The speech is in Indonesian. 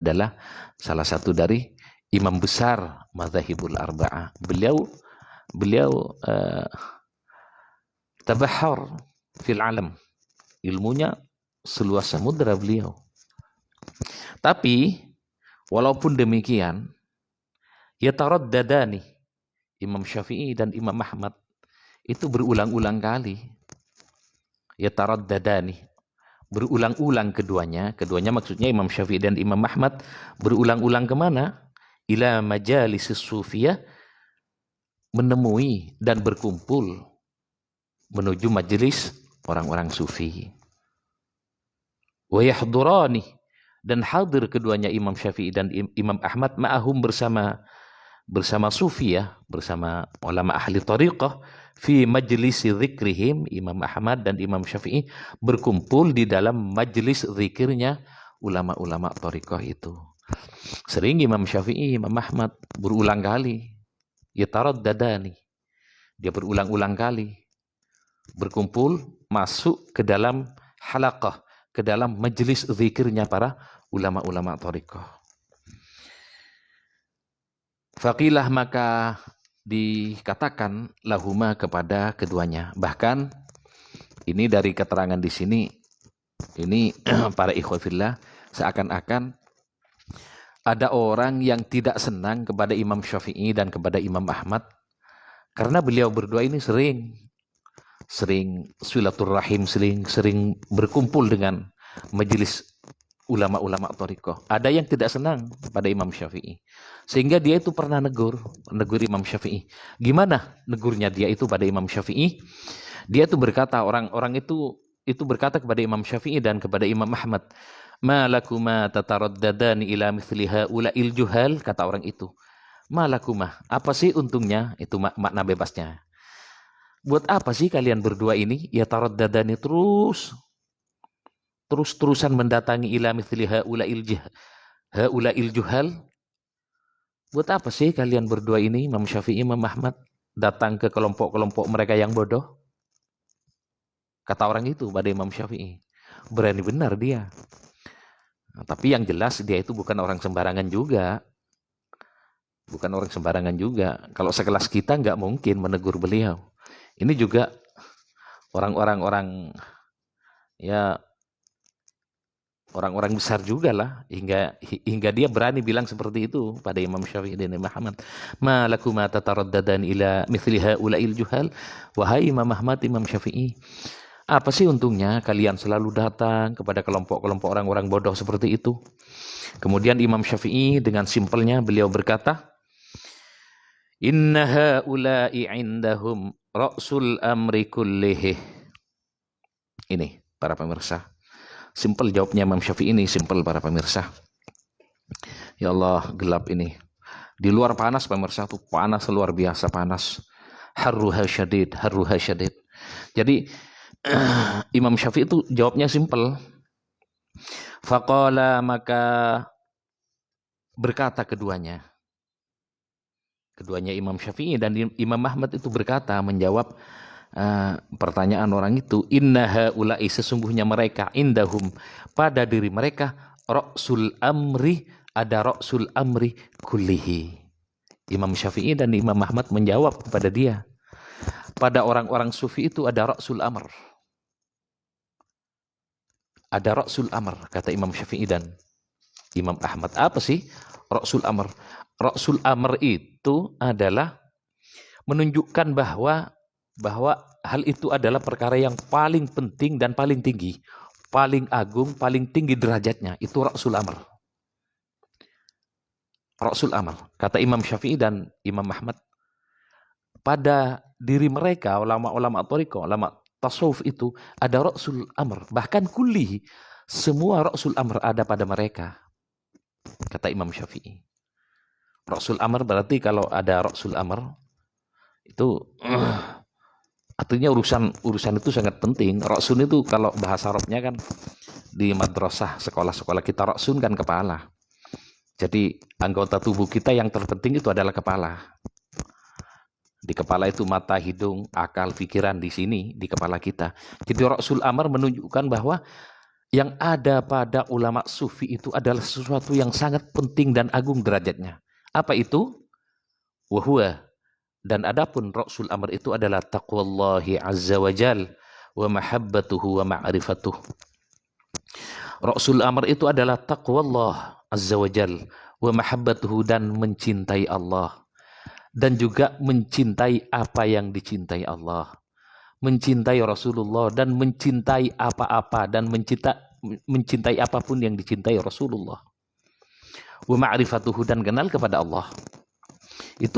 adalah salah satu dari imam besar Madzhabul Arba'ah. Beliau tabahhar fil alam. Ilmunya seluas samudra beliau. Tapi walaupun demikian, yataraddadani, Imam Syafi'i dan Imam Ahmad itu berulang-ulang kali. Yataraddadani, berulang-ulang keduanya maksudnya Imam Syafi'i dan Imam Ahmad berulang-ulang kemana? Ila majalis sufiyah, menemui dan berkumpul menuju majelis orang-orang sufi. Wa yahdurani, dan hadir keduanya Imam Syafi'i dan Imam Ahmad ma'ahum bersama sufi ya, bersama ulama ahli tariqah, fi majlisi zikrihim. Imam Ahmad dan Imam Syafi'i berkumpul di dalam majlis zikirnya ulama-ulama tariqah itu. Sering Imam Syafi'i, Imam Ahmad berulang kali, yataraddadani, dia berulang-ulang kali berkumpul masuk ke dalam halaqah, ke dalam majlis zikirnya para ulama-ulama tariqah. Faqilah, maka dikatakan lahuma kepada keduanya. Bahkan ini dari keterangan di sini, ini para ikhwafillah, seakan-akan ada orang yang tidak senang kepada Imam Syafi'i dan kepada Imam Ahmad karena beliau berdua ini sering silaturahim, sering berkumpul dengan majelis ulama-ulama thariqah. Ada yang tidak senang pada Imam Syafi'i, sehingga dia itu pernah negur Imam Syafi'i. Gimana negurnya dia itu pada Imam Syafi'i? Dia itu berkata, orang-orang itu berkata kepada Imam Syafi'i dan kepada Imam Ahmad, ma lakuma tataraddadani ila mithli haula'il juhal, kata orang itu. Ma lakuma, apa sih untungnya? Itu makna bebasnya. Buat apa sih kalian berdua ini? Ya taraddadani, terus-terusan mendatangi ila mithli haula'il juhal. Buat apa sih kalian berdua ini, Imam Syafi'i, Imam Ahmad, datang ke kelompok-kelompok mereka yang bodoh? Kata orang itu pada Imam Syafi'i. Berani benar dia. Nah, tapi yang jelas dia itu bukan orang sembarangan juga. Bukan orang sembarangan juga. Kalau sekelas kita nggak mungkin menegur beliau. Ini juga orang-orang besar juga lah, hingga dia berani bilang seperti itu pada Imam Syafi'i dan Imam Ahmad. Ma lakuma tataraddadani ila mithli haula'il juhal. Wahai Imam Ahmad, Imam Syafi'i, apa sih untungnya kalian selalu datang kepada kelompok-kelompok orang-orang bodoh seperti itu? Kemudian Imam Syafi'i dengan simpelnya beliau berkata, inna haula'i indahum ra'sul amri kullihi. Ini para pemirsa, simpel jawabnya Imam Syafi'i ini, simpel para pemirsa. Ya Allah, gelap ini. Di luar panas pemirsa, tuh panas luar biasa panas. Harruha syadid. Jadi Imam Syafi'i itu jawabnya simpel. Faqala, maka berkata keduanya Imam Syafi'i dan Imam Ahmad itu berkata, menjawab pertanyaan orang itu, inna haula'i, sesungguhnya mereka, indahum, pada diri mereka, ra'sul amri, ada ra'sul amri kullihi. Imam Syafi'i dan Imam Ahmad menjawab kepada dia, pada orang-orang sufi itu ada ra'sul amr. Ada ra'sul amr, kata Imam Syafi'i dan Imam Ahmad. Apa sih ra'sul amr? Ra'sul amr itu adalah menunjukkan bahwa hal itu adalah perkara yang paling penting dan paling tinggi, paling agung, paling tinggi derajatnya. Itu ra'sul amr. Ra'sul amr, kata Imam Syafi'i dan Imam Ahmad, pada diri mereka, ulama-ulama thariqah, ulama tasawuf itu ada ra'sul amr, bahkan kulli, semua ra'sul amr ada pada mereka, kata Imam Syafi'i. Ra'sul amr berarti kalau ada ra'sul amr itu artinya urusan itu sangat penting. Ra'sun itu kalau bahasa Arabnya kan di madrasah, sekolah-sekolah kita, ra'sun kan kepala. Jadi anggota tubuh kita yang terpenting itu adalah kepala. Di kepala itu mata, hidung, akal, pikiran, di sini di kepala kita. Jadi ra'sul amr menunjukkan bahwa yang ada pada ulama sufi itu adalah sesuatu yang sangat penting dan agung derajatnya. Apa itu? Wahuwa. Dan adapun Rasul Amr itu adalah taqwallahi azza wa jal wa mahabbatuhu wa ma'rifatuh. Rasul Amr itu adalah taqwallah azza wa jal wa mahabbatuhu, dan mencintai Allah. Dan juga mencintai apa yang dicintai Allah. Mencintai Rasulullah dan mencintai apa-apa dan mencintai apapun yang dicintai Rasulullah. Wa ma'rifatuhu, dan kenal kepada Allah. Itu